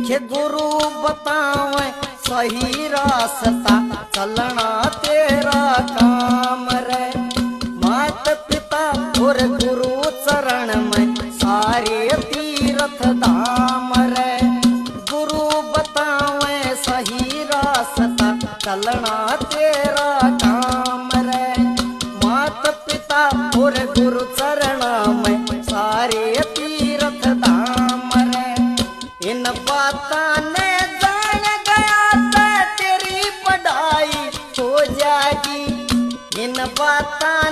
के गुरु बतावे सही रास्ता चलना तेरा काम रे। मात पिता और गुरु चरण में सारे तीर्थ धाम रे। गुरु बतावे सही रास्ता चलना तेरा काम रे। मात पिता और गुरु चरण में सारे तीर्थ धाम रे। इन बातां ने जान गया तो तेरी पढ़ाई हो जाएगी। इन बातां